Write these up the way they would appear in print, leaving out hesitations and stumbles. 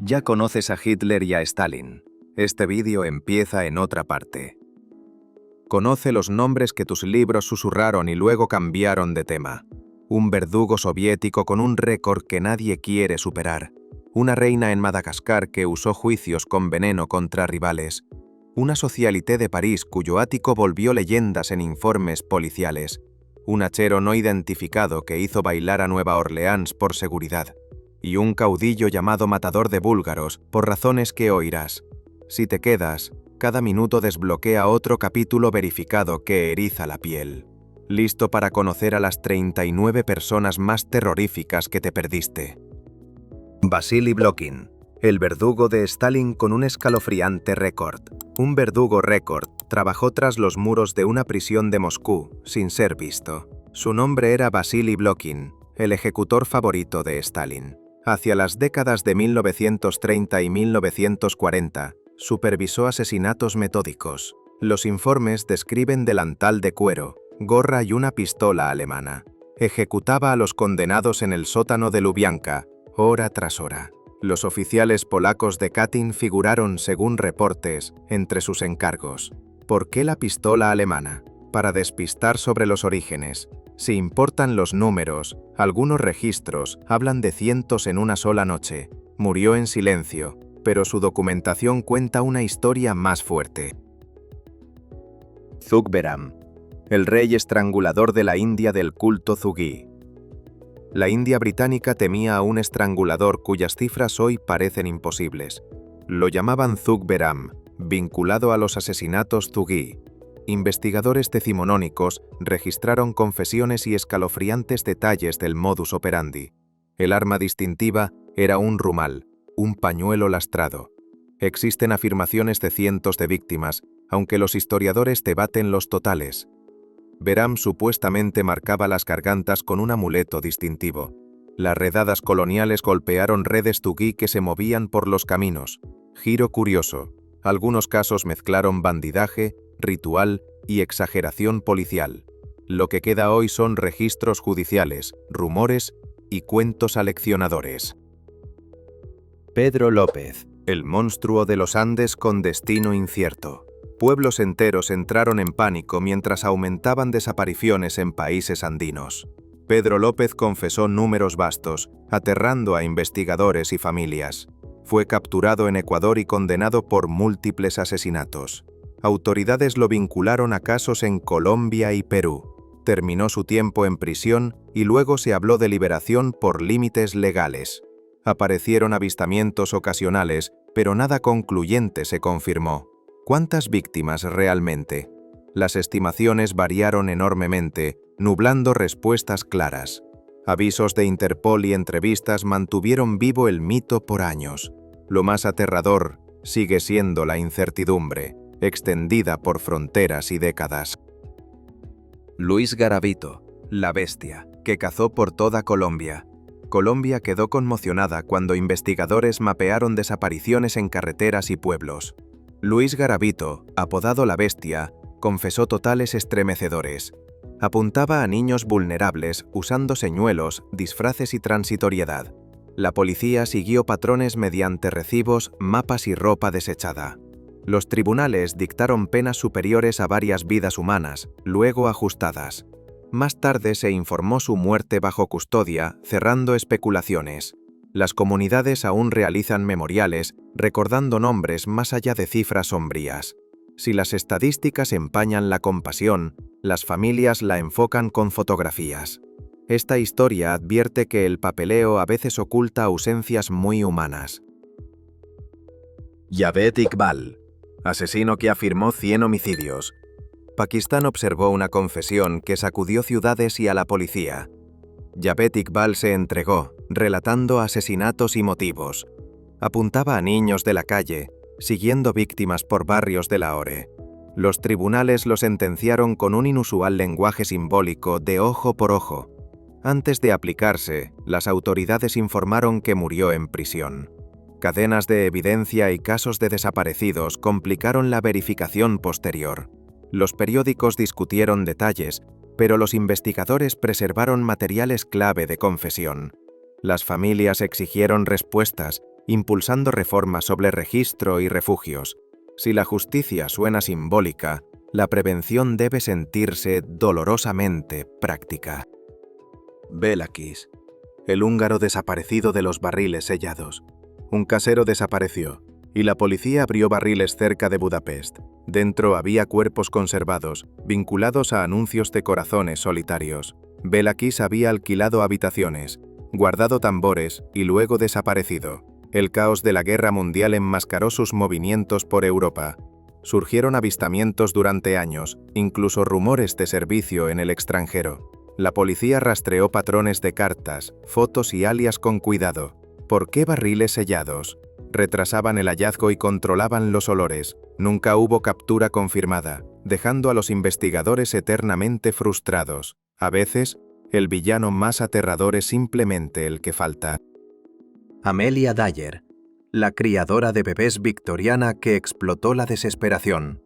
Ya conoces a Hitler y a Stalin. Este vídeo empieza en otra parte. Conoce los nombres que tus libros susurraron y luego cambiaron de tema. Un verdugo soviético con un récord que nadie quiere superar. Una reina en Madagascar que usó juicios con veneno contra rivales. Una socialité de París cuyo ático volvió leyendas en informes policiales. Un hachero no identificado que hizo bailar a Nueva Orleans por seguridad. Y un caudillo llamado Matador de Búlgaros, por razones que oirás. Si te quedas, cada minuto desbloquea otro capítulo verificado que eriza la piel. Listo para conocer a las 39 personas más terroríficas que te perdiste. Vasily Blokhin, el verdugo de Stalin con un escalofriante récord. Un verdugo récord trabajó tras los muros de una prisión de Moscú, sin ser visto. Su nombre era Vasily Blokhin, el ejecutor favorito de Stalin. Hacia las décadas de 1930 y 1940, supervisó asesinatos metódicos. Los informes describen delantal de cuero, gorra y una pistola alemana. Ejecutaba a los condenados en el sótano de Lubyanka, hora tras hora. Los oficiales polacos de Katyn figuraron, según reportes, entre sus encargos. ¿Por qué la pistola alemana? Para despistar sobre los orígenes. Si importan los números, algunos registros hablan de cientos en una sola noche. Murió en silencio, pero su documentación cuenta una historia más fuerte. Zug Behram, el rey estrangulador de la India del culto zugí. La India británica temía a un estrangulador cuyas cifras hoy parecen imposibles. Lo llamaban Zug Behram, vinculado a los asesinatos zugí. Investigadores decimonónicos registraron confesiones y escalofriantes detalles del modus operandi. El arma distintiva era un rumal, un pañuelo lastrado. Existen afirmaciones de cientos de víctimas, aunque los historiadores debaten los totales. Behram supuestamente marcaba las gargantas con un amuleto distintivo. Las redadas coloniales golpearon redes tugí que se movían por los caminos. Giro curioso. Algunos casos mezclaron bandidaje, ritual y exageración policial. Lo que queda hoy son registros judiciales, rumores y cuentos aleccionadores. Pedro López, el monstruo de los Andes con destino incierto. Pueblos enteros entraron en pánico mientras aumentaban desapariciones en países andinos. Pedro López confesó números vastos, aterrando a investigadores y familias. Fue capturado en Ecuador y condenado por múltiples asesinatos. Autoridades lo vincularon a casos en Colombia y Perú. Terminó su tiempo en prisión y luego se habló de liberación por límites legales. Aparecieron avistamientos ocasionales, pero nada concluyente se confirmó. ¿Cuántas víctimas realmente? Las estimaciones variaron enormemente, nublando respuestas claras. Avisos de Interpol y entrevistas mantuvieron vivo el mito por años. Lo más aterrador sigue siendo la incertidumbre, extendida por fronteras y décadas. Luis Garavito, la bestia, que cazó por toda Colombia. Colombia quedó conmocionada cuando investigadores mapearon desapariciones en carreteras y pueblos. Luis Garavito, apodado la bestia, confesó totales estremecedores. Apuntaba a niños vulnerables usando señuelos, disfraces y transitoriedad. La policía siguió patrones mediante recibos, mapas y ropa desechada. Los tribunales dictaron penas superiores a varias vidas humanas, luego ajustadas. Más tarde se informó su muerte bajo custodia, cerrando especulaciones. Las comunidades aún realizan memoriales, recordando nombres más allá de cifras sombrías. Si las estadísticas empañan la compasión, las familias la enfocan con fotografías. Esta historia advierte que el papeleo a veces oculta ausencias muy humanas. Javed Iqbal, asesino que afirmó 100 homicidios. Pakistán observó una confesión que sacudió ciudades y a la policía. Javed Iqbal se entregó, relatando asesinatos y motivos. Apuntaba a niños de la calle, siguiendo víctimas por barrios de Lahore. Los tribunales lo sentenciaron con un inusual lenguaje simbólico de ojo por ojo. Antes de aplicarse, las autoridades informaron que murió en prisión. Cadenas de evidencia y casos de desaparecidos complicaron la verificación posterior. Los periódicos discutieron detalles, pero los investigadores preservaron materiales clave de confesión. Las familias exigieron respuestas, impulsando reformas sobre registro y refugios. Si la justicia suena simbólica, la prevención debe sentirse dolorosamente práctica. Velakis, el húngaro desaparecido de los barriles sellados. Un casero desapareció, y la policía abrió barriles cerca de Budapest. Dentro había cuerpos conservados, vinculados a anuncios de corazones solitarios. Velakis había alquilado habitaciones, guardado tambores y luego desaparecido. El caos de la Guerra Mundial enmascaró sus movimientos por Europa. Surgieron avistamientos durante años, incluso rumores de servicio en el extranjero. La policía rastreó patrones de cartas, fotos y alias con cuidado. ¿Por qué barriles sellados? Retrasaban el hallazgo y controlaban los olores. Nunca hubo captura confirmada, dejando a los investigadores eternamente frustrados. A veces, el villano más aterrador es simplemente el que falta. Amelia Dyer, la criadora de bebés victoriana que explotó la desesperación.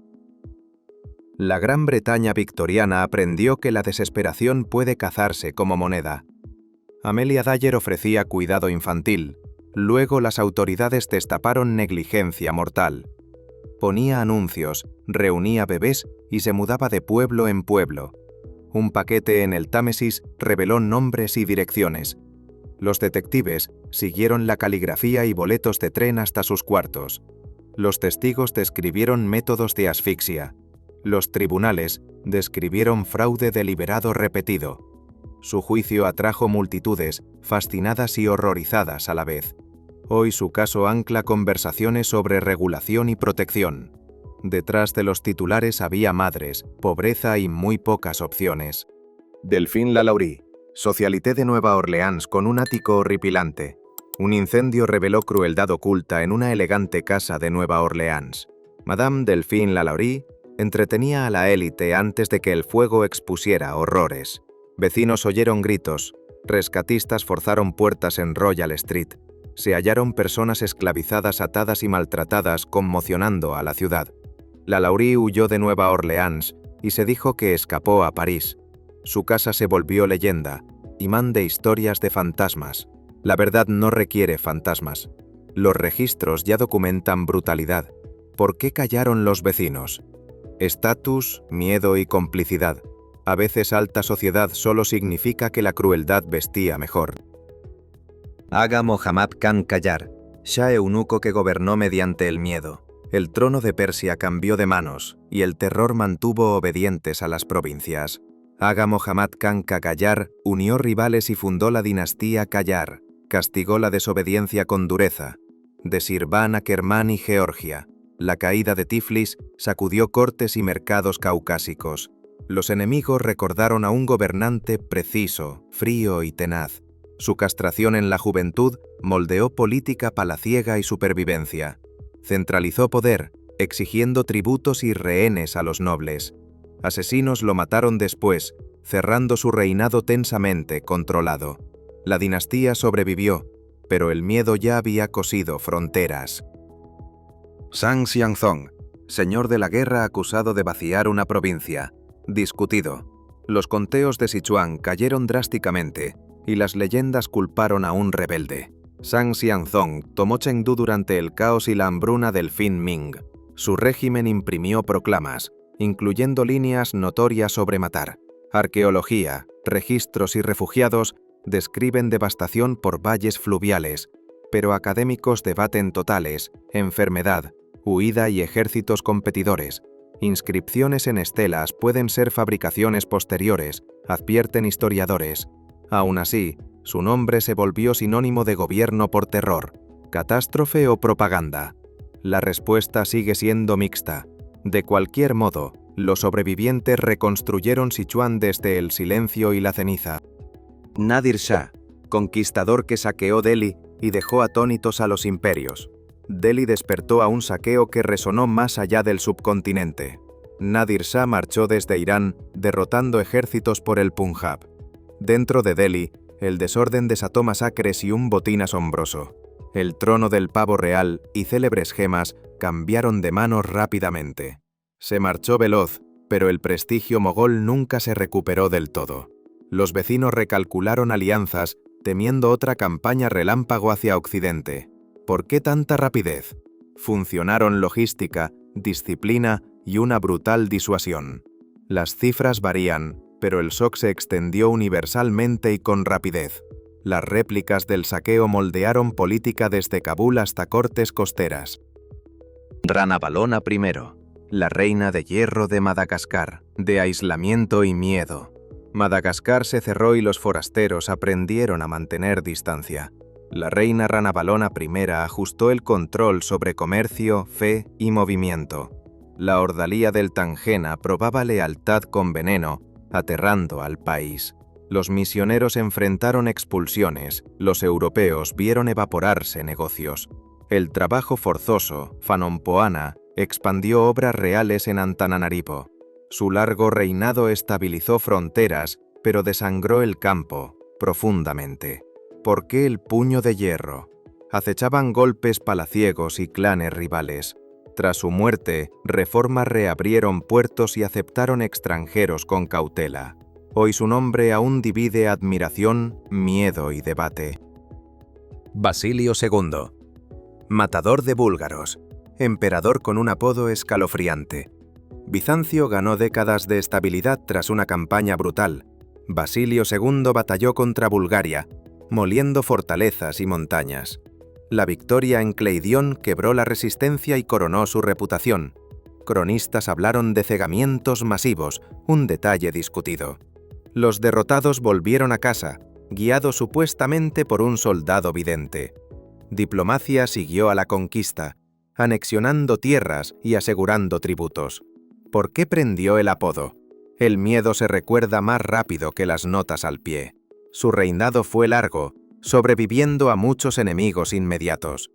La Gran Bretaña victoriana aprendió que la desesperación puede cazarse como moneda. Amelia Dyer ofrecía cuidado infantil. Luego las autoridades destaparon negligencia mortal. Ponía anuncios, reunía bebés y se mudaba de pueblo en pueblo. Un paquete en el Támesis reveló nombres y direcciones. Los detectives siguieron la caligrafía y boletos de tren hasta sus cuartos. Los testigos describieron métodos de asfixia. Los tribunales describieron fraude deliberado repetido. Su juicio atrajo multitudes, fascinadas y horrorizadas a la vez. Hoy su caso ancla conversaciones sobre regulación y protección. Detrás de los titulares había madres, pobreza y muy pocas opciones. Delphine Lalaurie, socialité de Nueva Orleans con un ático horripilante. Un incendio reveló crueldad oculta en una elegante casa de Nueva Orleans. Madame Delphine Lalaurie entretenía a la élite antes de que el fuego expusiera horrores. Vecinos oyeron gritos, rescatistas forzaron puertas en Royal Street. Se hallaron personas esclavizadas, atadas y maltratadas, conmocionando a la ciudad. Lalaurie huyó de Nueva Orleans y se dijo que escapó a París. Su casa se volvió leyenda, imán de historias de fantasmas. La verdad no requiere fantasmas. Los registros ya documentan brutalidad. ¿Por qué callaron los vecinos? Estatus, miedo y complicidad. A veces alta sociedad solo significa que la crueldad vestía mejor. Aga Mohammad Khan Qajar, Shah eunuco que gobernó mediante el miedo. El trono de Persia cambió de manos y el terror mantuvo obedientes a las provincias. Aga Mohammad Khan Qajar unió rivales y fundó la dinastía Qajar. Castigó la desobediencia con dureza. De Shirvan a Kermán y Georgia. La caída de Tiflis sacudió cortes y mercados caucásicos. Los enemigos recordaron a un gobernante preciso, frío y tenaz. Su castración en la juventud moldeó política palaciega y supervivencia. Centralizó poder, exigiendo tributos y rehenes a los nobles. Asesinos lo mataron después, cerrando su reinado tensamente controlado. La dinastía sobrevivió, pero el miedo ya había cosido fronteras. Zhang Xianzong, señor de la guerra acusado de vaciar una provincia. Discutido. Los conteos de Sichuan cayeron drásticamente y las leyendas culparon a un rebelde. Zhang Xianzong tomó Chengdu durante el caos y la hambruna del fin Ming. Su régimen imprimió proclamas, incluyendo líneas notorias sobre matar. Arqueología, registros y refugiados describen devastación por valles fluviales, pero académicos debaten totales, enfermedad, huida y ejércitos competidores. Inscripciones en estelas pueden ser fabricaciones posteriores, advierten historiadores. Aún así, su nombre se volvió sinónimo de gobierno por terror, catástrofe o propaganda. La respuesta sigue siendo mixta. De cualquier modo, los sobrevivientes reconstruyeron Sichuan desde el silencio y la ceniza. Nadir Shah, conquistador que saqueó Delhi y dejó atónitos a los imperios. Delhi despertó a un saqueo que resonó más allá del subcontinente. Nadir Shah marchó desde Irán, derrotando ejércitos por el Punjab. Dentro de Delhi, el desorden desató masacres y un botín asombroso. El trono del pavo real y célebres gemas cambiaron de manos rápidamente. Se marchó veloz, pero el prestigio mogol nunca se recuperó del todo. Los vecinos recalcularon alianzas, temiendo otra campaña relámpago hacia Occidente. ¿Por qué tanta rapidez? Funcionaron logística, disciplina y una brutal disuasión. Las cifras varían, pero el shock se extendió universalmente y con rapidez. Las réplicas del saqueo moldearon política desde Kabul hasta cortes costeras. Ranavalona I, la reina de hierro de Madagascar, de aislamiento y miedo. Madagascar se cerró y los forasteros aprendieron a mantener distancia. La reina Ranavalona I ajustó el control sobre comercio, fe y movimiento. La ordalía del Tangena probaba lealtad con veneno, aterrando al país. Los misioneros enfrentaron expulsiones, los europeos vieron evaporarse negocios. El trabajo forzoso, Fanompoana, expandió obras reales en Antananarivo. Su largo reinado estabilizó fronteras, pero desangró el campo, profundamente. ¿Por qué el puño de hierro? Acechaban golpes palaciegos y clanes rivales. Tras su muerte, reformas reabrieron puertos y aceptaron extranjeros con cautela. Hoy su nombre aún divide admiración, miedo y debate. Basilio II. Matador de búlgaros. Emperador con un apodo escalofriante. Bizancio ganó décadas de estabilidad tras una campaña brutal. Basilio II batalló contra Bulgaria, moliendo fortalezas y montañas. La victoria en Cleidión quebró la resistencia y coronó su reputación. Cronistas hablaron de cegamientos masivos, un detalle discutido. Los derrotados volvieron a casa, guiados supuestamente por un soldado vidente. Diplomacia siguió a la conquista, anexionando tierras y asegurando tributos. ¿Por qué prendió el apodo? El miedo se recuerda más rápido que las notas al pie. Su reinado fue largo, sobreviviendo a muchos enemigos inmediatos.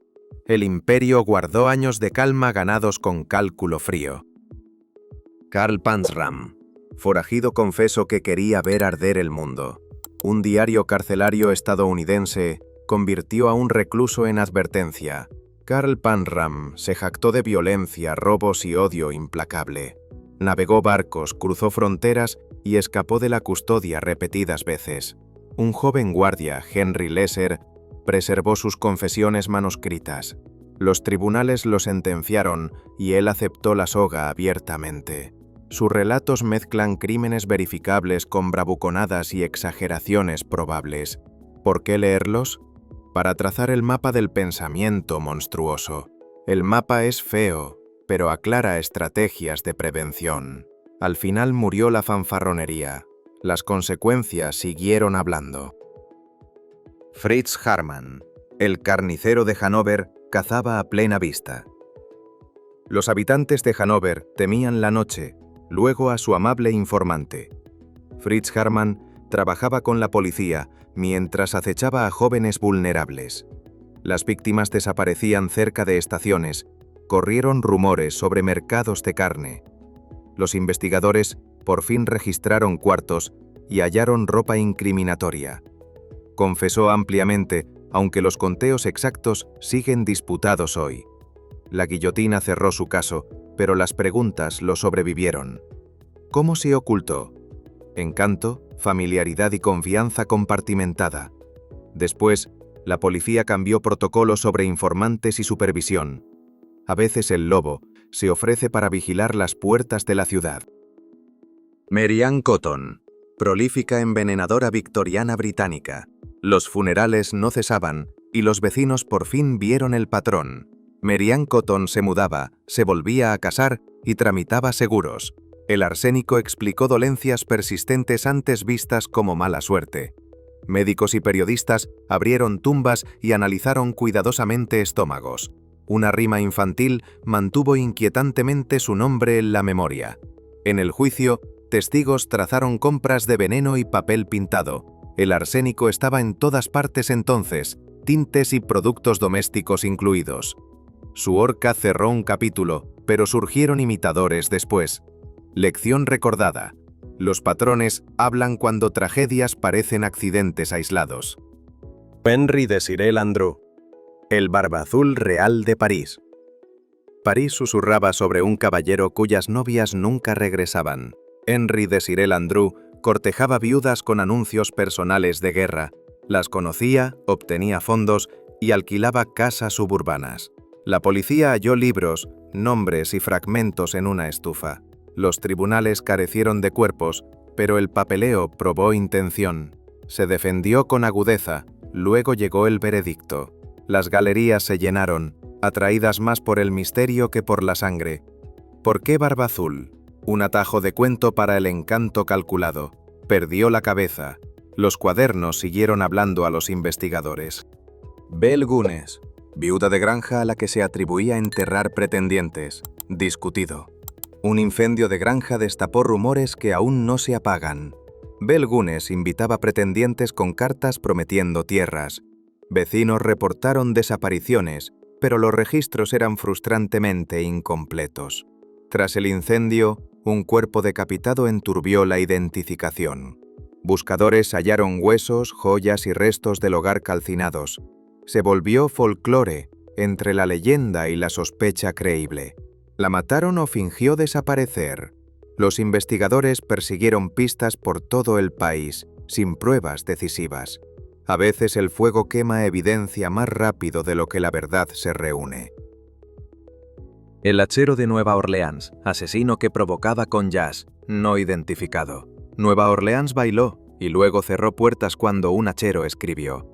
El imperio guardó años de calma ganados con cálculo frío. Karl Panzram. Forajido confeso que quería ver arder el mundo. Un diario carcelario estadounidense convirtió a un recluso en advertencia. Karl Panzram se jactó de violencia, robos y odio implacable. Navegó barcos, cruzó fronteras y escapó de la custodia repetidas veces. Un joven guardia, Henry Lesser, preservó sus confesiones manuscritas. Los tribunales lo sentenciaron y él aceptó la soga abiertamente. Sus relatos mezclan crímenes verificables con bravuconadas y exageraciones probables. ¿Por qué leerlos? Para trazar el mapa del pensamiento monstruoso. El mapa es feo, pero aclara estrategias de prevención. Al final murió la fanfarronería. Las consecuencias siguieron hablando. Fritz Haarmann, el carnicero de Hannover, cazaba a plena vista. Los habitantes de Hannover temían la noche, luego a su amable informante. Fritz Haarmann trabajaba con la policía mientras acechaba a jóvenes vulnerables. Las víctimas desaparecían cerca de estaciones, corrieron rumores sobre mercados de carne. Los investigadores por fin registraron cuartos y hallaron ropa incriminatoria. Confesó ampliamente, aunque los conteos exactos siguen disputados hoy. La guillotina cerró su caso, pero las preguntas lo sobrevivieron. ¿Cómo se ocultó? Encanto, familiaridad y confianza compartimentada. Después, la policía cambió protocolos sobre informantes y supervisión. A veces el lobo se ofrece para vigilar las puertas de la ciudad. Mary Ann Cotton, prolífica envenenadora victoriana británica. Los funerales no cesaban y los vecinos por fin vieron el patrón. Mary Ann Cotton se mudaba, se volvía a casar y tramitaba seguros. El arsénico explicó dolencias persistentes antes vistas como mala suerte. Médicos y periodistas abrieron tumbas y analizaron cuidadosamente estómagos. Una rima infantil mantuvo inquietantemente su nombre en la memoria. En el juicio, testigos trazaron compras de veneno y papel pintado. El arsénico estaba en todas partes entonces, tintes y productos domésticos incluidos. Su horca cerró un capítulo, pero surgieron imitadores después. Lección recordada. Los patrones hablan cuando tragedias parecen accidentes aislados. Henry Desiré Landru. El barba azul real de París. París susurraba sobre un caballero cuyas novias nunca regresaban. Henry Desiré Landru cortejaba viudas con anuncios personales de guerra. Las conocía, obtenía fondos y alquilaba casas suburbanas. La policía halló libros, nombres y fragmentos en una estufa. Los tribunales carecieron de cuerpos, pero el papeleo probó intención. Se defendió con agudeza, luego llegó el veredicto. Las galerías se llenaron, atraídas más por el misterio que por la sangre. ¿Por qué Barba Azul? Un atajo de cuento para el encanto calculado. Perdió la cabeza. Los cuadernos siguieron hablando a los investigadores. Belle Gunness, viuda de granja a la que se atribuía enterrar pretendientes. Discutido. Un incendio de granja destapó rumores que aún no se apagan. Belle Gunness invitaba pretendientes con cartas prometiendo tierras. Vecinos reportaron desapariciones, pero los registros eran frustrantemente incompletos. Tras el incendio, un cuerpo decapitado enturbió la identificación. Buscadores hallaron huesos, joyas y restos del hogar calcinados. Se volvió folclore entre la leyenda y la sospecha creíble. ¿La mataron o fingió desaparecer? Los investigadores persiguieron pistas por todo el país, sin pruebas decisivas. A veces el fuego quema evidencia más rápido de lo que la verdad se reúne. El hachero de Nueva Orleans, asesino que provocaba con jazz, no identificado. Nueva Orleans bailó y luego cerró puertas cuando un hachero escribió.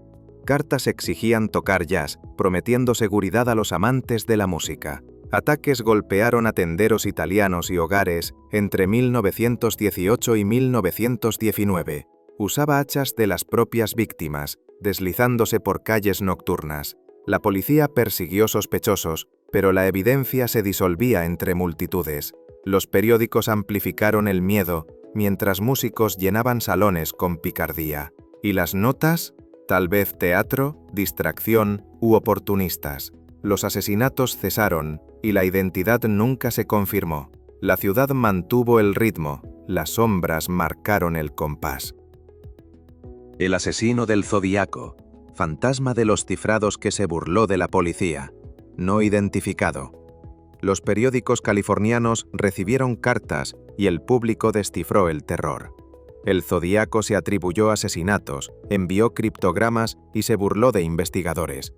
Cartas exigían tocar jazz, prometiendo seguridad a los amantes de la música. Ataques golpearon a tenderos italianos y hogares entre 1918 y 1919. Usaba hachas de las propias víctimas, deslizándose por calles nocturnas. La policía persiguió sospechosos, pero la evidencia se disolvía entre multitudes. Los periódicos amplificaron el miedo, mientras músicos llenaban salones con picardía. ¿Y las notas? Tal vez teatro, distracción u oportunistas. Los asesinatos cesaron y la identidad nunca se confirmó. La ciudad mantuvo el ritmo, las sombras marcaron el compás. El asesino del Zodíaco, fantasma de los cifrados que se burló de la policía, no identificado. Los periódicos californianos recibieron cartas y el público descifró el terror. El Zodíaco se atribuyó asesinatos, envió criptogramas y se burló de investigadores.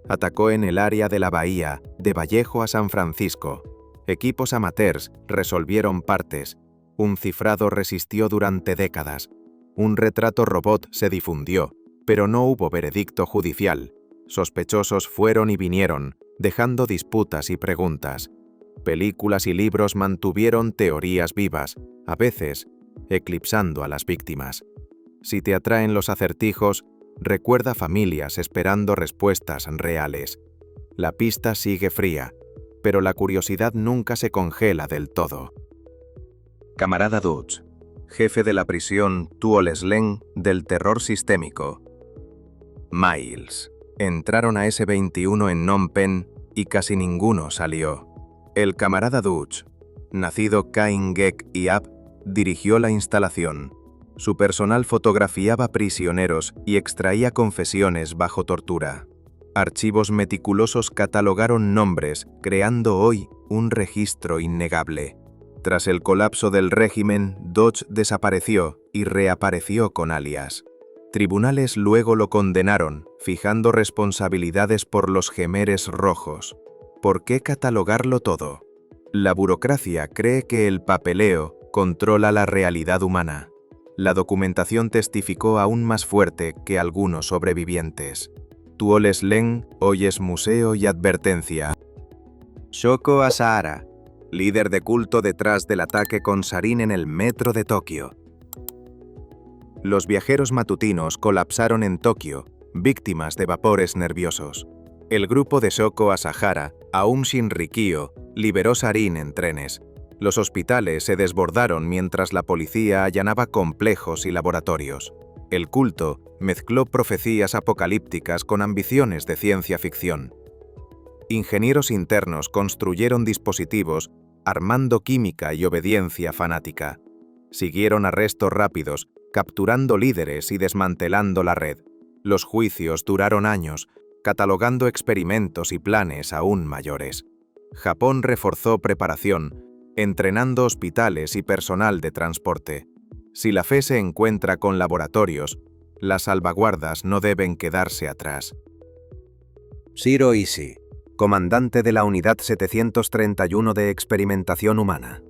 Atacó en el área de la bahía, de Vallejo a San Francisco. Equipos amateurs resolvieron partes. Un cifrado resistió durante décadas. Un retrato robot se difundió, pero no hubo veredicto judicial. Sospechosos fueron y vinieron, dejando disputas y preguntas. Películas y libros mantuvieron teorías vivas, a veces eclipsando a las víctimas. Si te atraen los acertijos, recuerda familias esperando respuestas reales. La pista sigue fría, pero la curiosidad nunca se congela del todo. Camarada Dutch, jefe de la prisión Tuol-Sleng del terror sistémico. Miles. Entraron a S21 en Phnom Penh y casi ninguno salió. El camarada Dutch, nacido Kaingek Iap, dirigió la instalación. Su personal fotografiaba prisioneros y extraía confesiones bajo tortura. Archivos meticulosos catalogaron nombres, creando hoy un registro innegable. Tras el colapso del régimen, Dutch desapareció y reapareció con alias. Tribunales luego lo condenaron, fijando responsabilidades por los Jemeres Rojos. ¿Por qué catalogarlo todo? La burocracia cree que el papeleo controla la realidad humana. La documentación testificó aún más fuerte que algunos sobrevivientes. Tuol-Sleng hoy es museo y advertencia. Shoko Asahara, líder de culto detrás del ataque con sarín en el metro de Tokio. Los viajeros matutinos colapsaron en Tokio, víctimas de vapores nerviosos. El grupo de Shoko Asahara, Aum Shinrikyo, liberó sarín en trenes. Los hospitales se desbordaron mientras la policía allanaba complejos y laboratorios. El culto mezcló profecías apocalípticas con ambiciones de ciencia ficción. Ingenieros internos construyeron dispositivos armando química y obediencia fanática. Siguieron arrestos rápidos, capturando líderes y desmantelando la red. Los juicios duraron años, catalogando experimentos y planes aún mayores. Japón reforzó preparación, entrenando hospitales y personal de transporte. Si la fe se encuentra con laboratorios, las salvaguardas no deben quedarse atrás. Zero Easy, comandante de la Unidad 731 de Experimentación Humana.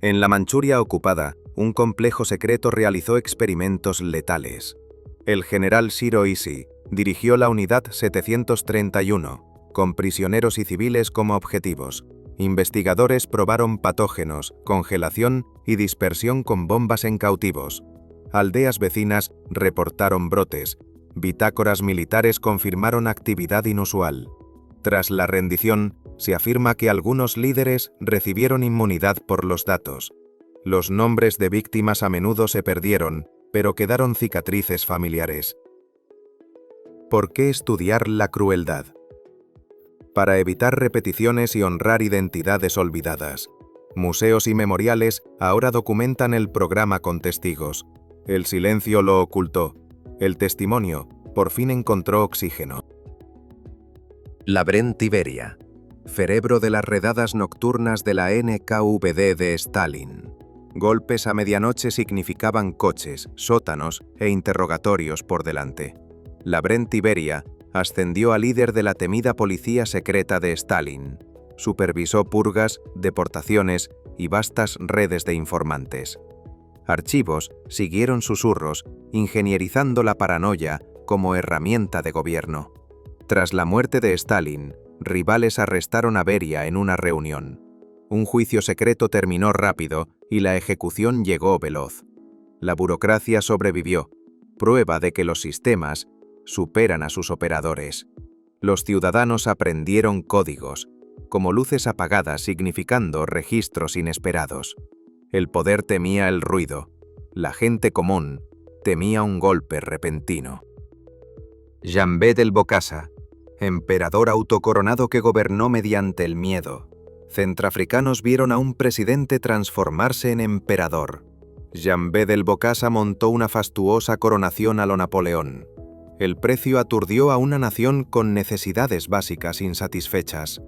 En la Manchuria ocupada, un complejo secreto realizó experimentos letales. El general Zero Easy dirigió la Unidad 731, con prisioneros y civiles como objetivos. Investigadores probaron patógenos, congelación y dispersión con bombas en cautivos. Aldeas vecinas reportaron brotes. Bitácoras militares confirmaron actividad inusual. Tras la rendición, se afirma que algunos líderes recibieron inmunidad por los datos. Los nombres de víctimas a menudo se perdieron, pero quedaron cicatrices familiares. ¿Por qué estudiar la crueldad? Para evitar repeticiones y honrar identidades olvidadas. Museos y memoriales ahora documentan el programa con testigos. El silencio lo ocultó. El testimonio por fin encontró oxígeno. la Brent Iberia, cerebro de las redadas nocturnas de la NKVD de Stalin. Golpes a medianoche significaban coches, sótanos e interrogatorios por delante. La Brent Iberia ascendió a líder de la temida policía secreta de Stalin. Supervisó purgas, deportaciones y vastas redes de informantes. Archivos siguieron susurros, ingenierizando la paranoia como herramienta de gobierno. Tras la muerte de Stalin, rivales arrestaron a Beria en una reunión. Un juicio secreto terminó rápido y la ejecución llegó veloz. La burocracia sobrevivió, prueba de que los sistemas superan a sus operadores. Los ciudadanos aprendieron códigos, como luces apagadas significando registros inesperados. El poder temía el ruido. La gente común temía un golpe repentino. Jambé del Bokassa, emperador autocoronado que gobernó mediante el miedo. Centroafricanos vieron a un presidente transformarse en emperador. Jambé del Bokassa montó una fastuosa coronación a lo Napoleón. El precio aturdió a una nación con necesidades básicas insatisfechas.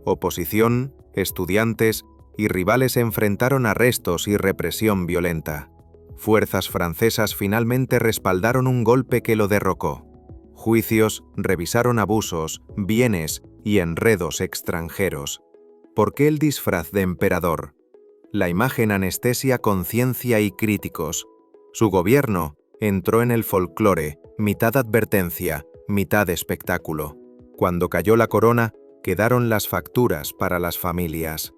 Oposición, estudiantes y rivales enfrentaron arrestos y represión violenta. Fuerzas francesas finalmente respaldaron un golpe que lo derrocó. Juicios revisaron abusos, bienes y enredos extranjeros. ¿Por qué el disfraz de emperador? La imagen anestesia conciencia y críticos. Su gobierno entró en el folclore, mitad advertencia, mitad espectáculo. Cuando cayó la corona, quedaron las facturas para las familias.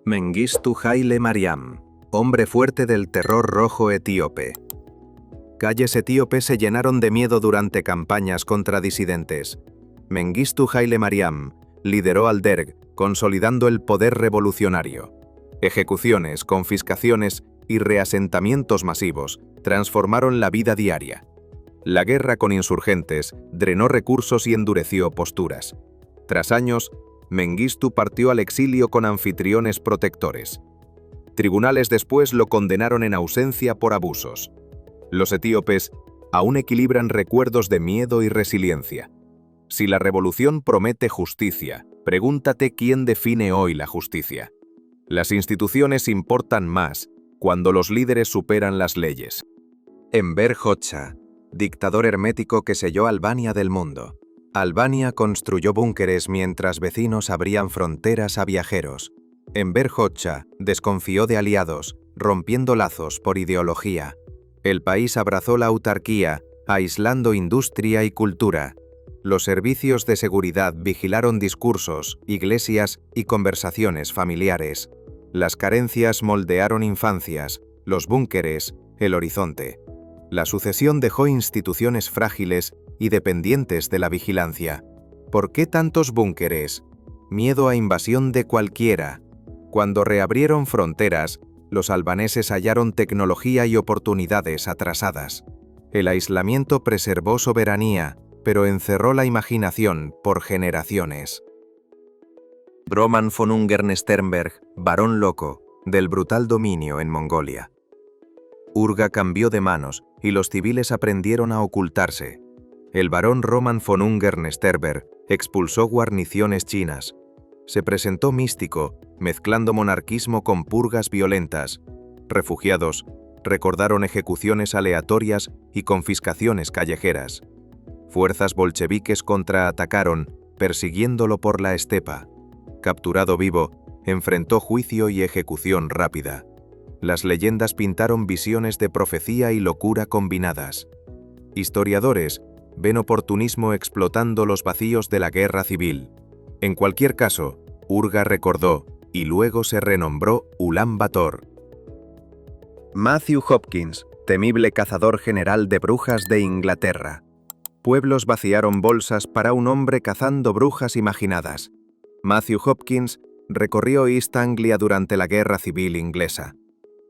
Mengistu Haile Mariam, hombre fuerte del terror rojo etíope. Calles etíopes se llenaron de miedo durante campañas contra disidentes. Mengistu Haile Mariam lideró al Derg, consolidando el poder revolucionario. Ejecuciones, confiscaciones y reasentamientos masivos transformaron la vida diaria. La guerra con insurgentes drenó recursos y endureció posturas. Tras años, Mengistu partió al exilio con anfitriones protectores. Tribunales después lo condenaron en ausencia por abusos. Los etíopes aún equilibran recuerdos de miedo y resiliencia. Si la revolución promete justicia, pregúntate quién define hoy la justicia. Las instituciones importan más cuando los líderes superan las leyes. Enver Hoxha, dictador hermético que selló Albania del mundo. Albania construyó búnkeres mientras vecinos abrían fronteras a viajeros. Enver Hoxha desconfió de aliados, rompiendo lazos por ideología. El país abrazó la autarquía, aislando industria y cultura. Los servicios de seguridad vigilaron discursos, iglesias y conversaciones familiares. Las carencias moldearon infancias, los búnkeres, el horizonte. La sucesión dejó instituciones frágiles y dependientes de la vigilancia. ¿Por qué tantos búnkeres? Miedo a invasión de cualquiera. Cuando reabrieron fronteras, los albaneses hallaron tecnología y oportunidades atrasadas. El aislamiento preservó soberanía, pero encerró la imaginación por generaciones. Broman von Ungern-Sternberg, barón loco, del brutal dominio en Mongolia. Urga cambió de manos y los civiles aprendieron a ocultarse. El barón Roman von Ungern-Sternberg expulsó guarniciones chinas. Se presentó místico, mezclando monarquismo con purgas violentas. Refugiados recordaron ejecuciones aleatorias y confiscaciones callejeras. Fuerzas bolcheviques contraatacaron, persiguiéndolo por la estepa. Capturado vivo, enfrentó juicio y ejecución rápida. Las leyendas pintaron visiones de profecía y locura combinadas. Historiadores ven oportunismo explotando los vacíos de la guerra civil. En cualquier caso, Urga recordó, y luego se renombró Ulan Bator. Matthew Hopkins, temible cazador general de brujas de Inglaterra. Pueblos vaciaron bolsas para un hombre cazando brujas imaginadas. Matthew Hopkins recorrió East Anglia durante la Guerra Civil Inglesa.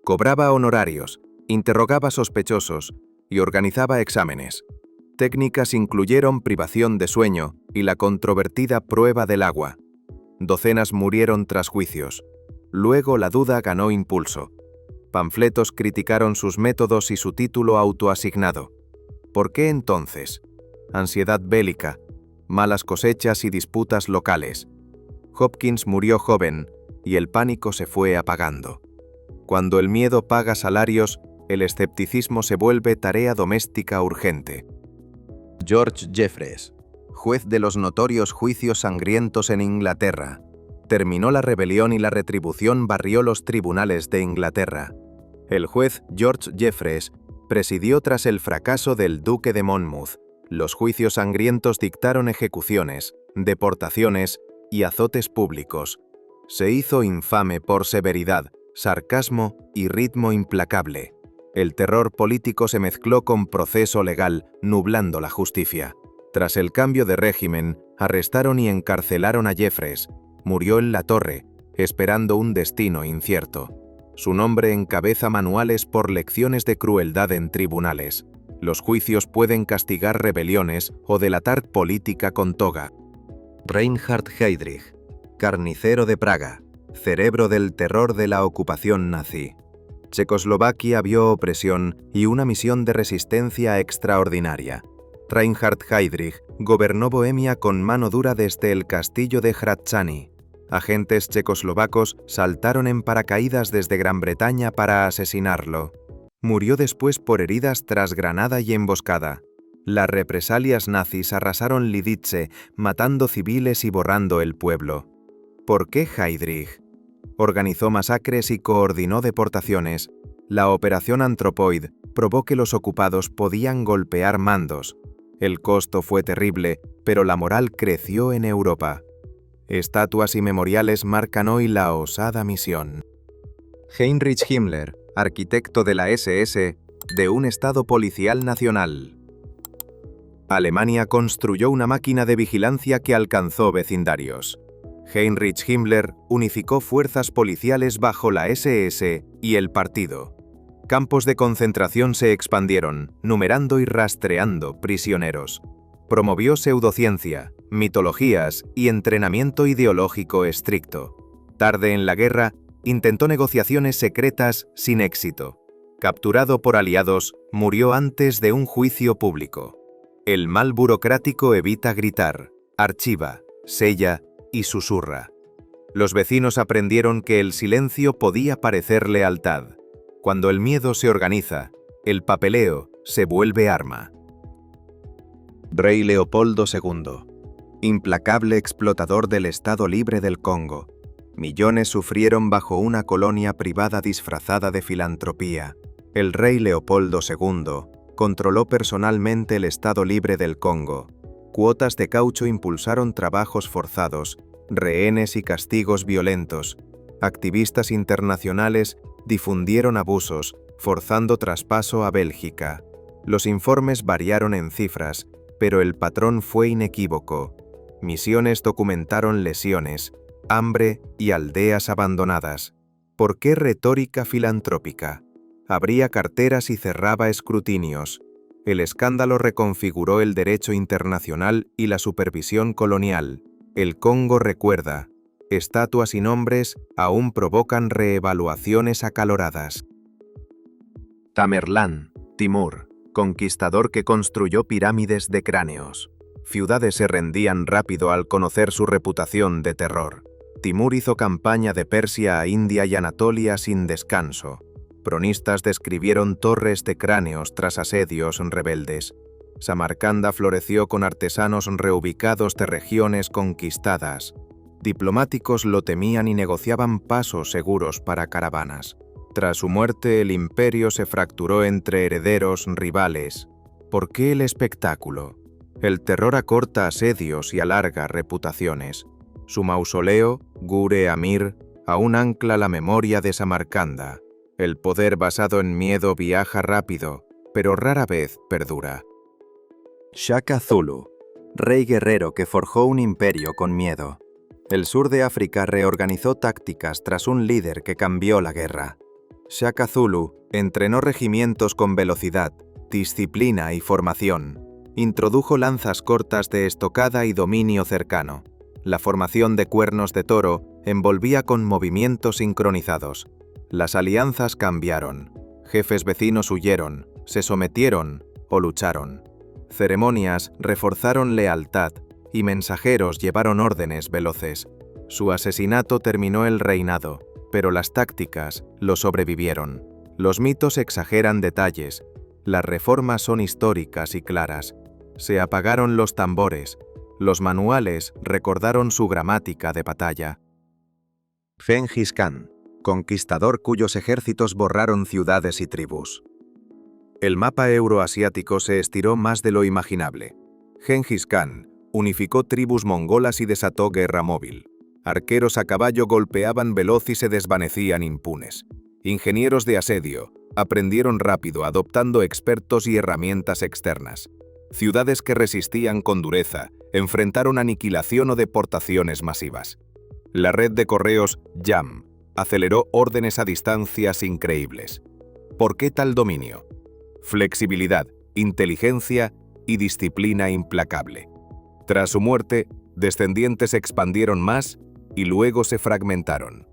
Cobraba honorarios, interrogaba sospechosos y organizaba exámenes. Técnicas incluyeron privación de sueño y la controvertida prueba del agua. Docenas murieron tras juicios. Luego la duda ganó impulso. Panfletos criticaron sus métodos y su título autoasignado. ¿Por qué entonces? Ansiedad bélica, malas cosechas y disputas locales. Hopkins murió joven y el pánico se fue apagando. Cuando el miedo paga salarios, el escepticismo se vuelve tarea doméstica urgente. George Jeffreys, juez de los notorios juicios sangrientos en Inglaterra. Terminó la rebelión y la retribución barrió los tribunales de Inglaterra. El juez George Jeffreys presidió tras el fracaso del duque de Monmouth. Los juicios sangrientos dictaron ejecuciones, deportaciones y azotes públicos. Se hizo infame por severidad, sarcasmo y ritmo implacable. El terror político se mezcló con proceso legal, nublando la justicia. Tras el cambio de régimen, arrestaron y encarcelaron a Jeffreys. Murió en la Torre, esperando un destino incierto. Su nombre encabeza manuales por lecciones de crueldad en tribunales. Los juicios pueden castigar rebeliones o delatar política con toga. Reinhard Heydrich, carnicero de Praga, cerebro del terror de la ocupación nazi. Checoslovaquia vio opresión y una misión de resistencia extraordinaria. Reinhard Heydrich gobernó Bohemia con mano dura desde el castillo de Hradčany. Agentes checoslovacos saltaron en paracaídas desde Gran Bretaña para asesinarlo. Murió después por heridas tras granada y emboscada. Las represalias nazis arrasaron Lidice, matando civiles y borrando el pueblo. ¿Por qué Heydrich? Organizó masacres y coordinó deportaciones. La operación Anthropoid probó que los ocupados podían golpear mandos. El costo fue terrible, pero la moral creció en Europa. Estatuas y memoriales marcan hoy la osada misión. Heinrich Himmler, arquitecto de la SS, de un Estado policial nacional. Alemania construyó una máquina de vigilancia que alcanzó vecindarios. Heinrich Himmler unificó fuerzas policiales bajo la SS y el partido. Campos de concentración se expandieron, numerando y rastreando prisioneros. Promovió pseudociencia, mitologías y entrenamiento ideológico estricto. Tarde en la guerra, intentó negociaciones secretas sin éxito. Capturado por aliados, murió antes de un juicio público. El mal burocrático evita gritar, archiva, sella y susurra. Los vecinos aprendieron que el silencio podía parecer lealtad. Cuando el miedo se organiza, el papeleo se vuelve arma. Rey Leopoldo II, implacable explotador del Estado Libre del Congo. Millones sufrieron bajo una colonia privada disfrazada de filantropía. El rey Leopoldo II controló personalmente el Estado Libre del Congo. Cuotas de caucho impulsaron trabajos forzados, rehenes y castigos violentos. Activistas internacionales difundieron abusos, forzando traspaso a Bélgica. Los informes variaron en cifras, pero el patrón fue inequívoco. Misiones documentaron lesiones, hambre y aldeas abandonadas. ¿Por qué retórica filantrópica? Abría carteras y cerraba escrutinios. El escándalo reconfiguró el derecho internacional y la supervisión colonial. El Congo recuerda. Estatuas y nombres aún provocan reevaluaciones acaloradas. Tamerlán, Timur, conquistador que construyó pirámides de cráneos. Ciudades se rendían rápido al conocer su reputación de terror. Timur hizo campaña de Persia a India y Anatolia sin descanso. Cronistas describieron torres de cráneos tras asedios rebeldes. Samarcanda floreció con artesanos reubicados de regiones conquistadas. Diplomáticos lo temían y negociaban pasos seguros para caravanas. Tras su muerte, el imperio se fracturó entre herederos rivales. ¿Por qué el espectáculo? El terror acorta asedios y alarga reputaciones. Su mausoleo, Gure Amir, aún ancla la memoria de Samarcanda. El poder basado en miedo viaja rápido, pero rara vez perdura. Shaka Zulu, rey guerrero que forjó un imperio con miedo. El sur de África reorganizó tácticas tras un líder que cambió la guerra. Shaka Zulu entrenó regimientos con velocidad, disciplina y formación. Introdujo lanzas cortas de estocada y dominio cercano. La formación de cuernos de toro envolvía con movimientos sincronizados. Las alianzas cambiaron. Jefes vecinos huyeron, se sometieron o lucharon. Ceremonias reforzaron lealtad y mensajeros llevaron órdenes veloces. Su asesinato terminó el reinado, pero las tácticas lo sobrevivieron. Los mitos exageran detalles. Las reformas son históricas y claras. Se apagaron los tambores. Los manuales recordaron su gramática de batalla. Gengis Khan, conquistador cuyos ejércitos borraron ciudades y tribus. El mapa euroasiático se estiró más de lo imaginable. Gengis Khan unificó tribus mongolas y desató guerra móvil. Arqueros a caballo golpeaban veloz y se desvanecían impunes. Ingenieros de asedio aprendieron rápido adoptando expertos y herramientas externas. Ciudades que resistían con dureza enfrentaron aniquilación o deportaciones masivas. La red de correos YAM aceleró órdenes a distancias increíbles. ¿Por qué tal dominio? Flexibilidad, inteligencia y disciplina implacable. Tras su muerte, descendientes expandieron más y luego se fragmentaron.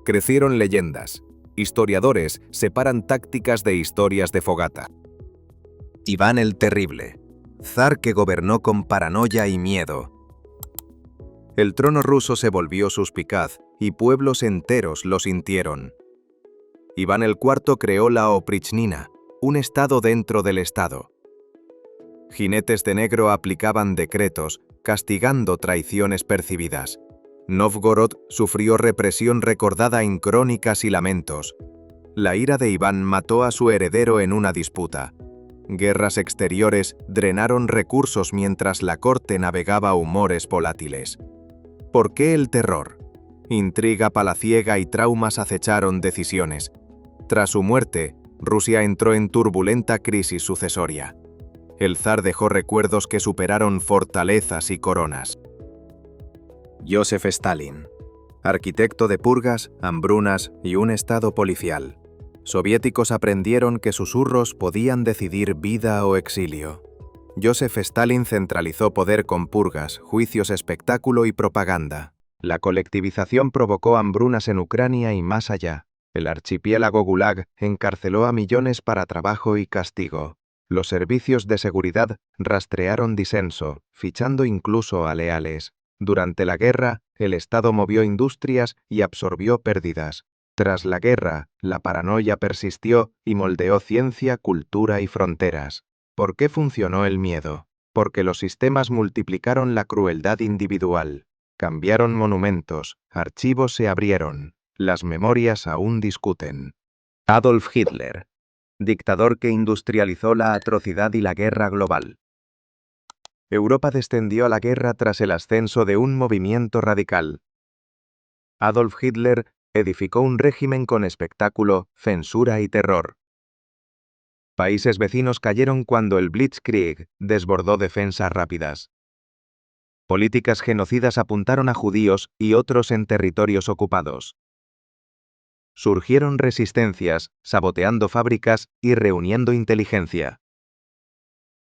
Crecieron leyendas. Historiadores separan tácticas de historias de fogata. Iván el Terrible, zar que gobernó con paranoia y miedo. El trono ruso se volvió suspicaz y pueblos enteros lo sintieron. Iván el IV creó la Oprichnina, un estado dentro del estado. Jinetes de negro aplicaban decretos, castigando traiciones percibidas. Novgorod sufrió represión recordada en crónicas y lamentos. La ira de Iván mató a su heredero en una disputa. Guerras exteriores drenaron recursos mientras la corte navegaba humores volátiles. ¿Por qué el terror? Intriga palaciega y traumas acecharon decisiones. Tras su muerte, Rusia entró en turbulenta crisis sucesoria. El zar dejó recuerdos que superaron fortalezas y coronas. Joseph Stalin, arquitecto de purgas, hambrunas y un estado policial. Soviéticos aprendieron que susurros podían decidir vida o exilio. Joseph Stalin centralizó poder con purgas, juicios, espectáculo y propaganda. La colectivización provocó hambrunas en Ucrania y más allá. El archipiélago Gulag encarceló a millones para trabajo y castigo. Los servicios de seguridad rastrearon disenso, fichando incluso a leales. Durante la guerra, el Estado movió industrias y absorbió pérdidas. Tras la guerra, la paranoia persistió y moldeó ciencia, cultura y fronteras. ¿Por qué funcionó el miedo? Porque los sistemas multiplicaron la crueldad individual. Cambiaron monumentos, archivos se abrieron. Las memorias aún discuten. Adolf Hitler, dictador que industrializó la atrocidad y la guerra global. Europa descendió a la guerra tras el ascenso de un movimiento radical. Adolf Hitler edificó un régimen con espectáculo, censura y terror. Países vecinos cayeron cuando el Blitzkrieg desbordó defensas rápidas. Políticas genocidas apuntaron a judíos y otros en territorios ocupados. Surgieron resistencias, saboteando fábricas y reuniendo inteligencia.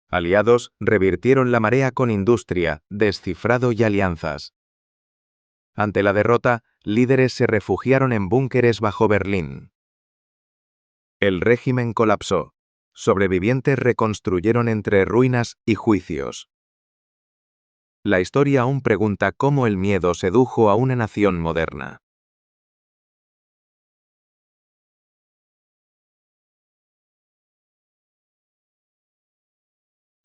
Aliados revirtieron la marea con industria, descifrado y alianzas. Ante la derrota, líderes se refugiaron en búnkeres bajo Berlín. El régimen colapsó. Sobrevivientes reconstruyeron entre ruinas y juicios. La historia aún pregunta cómo el miedo sedujo a una nación moderna.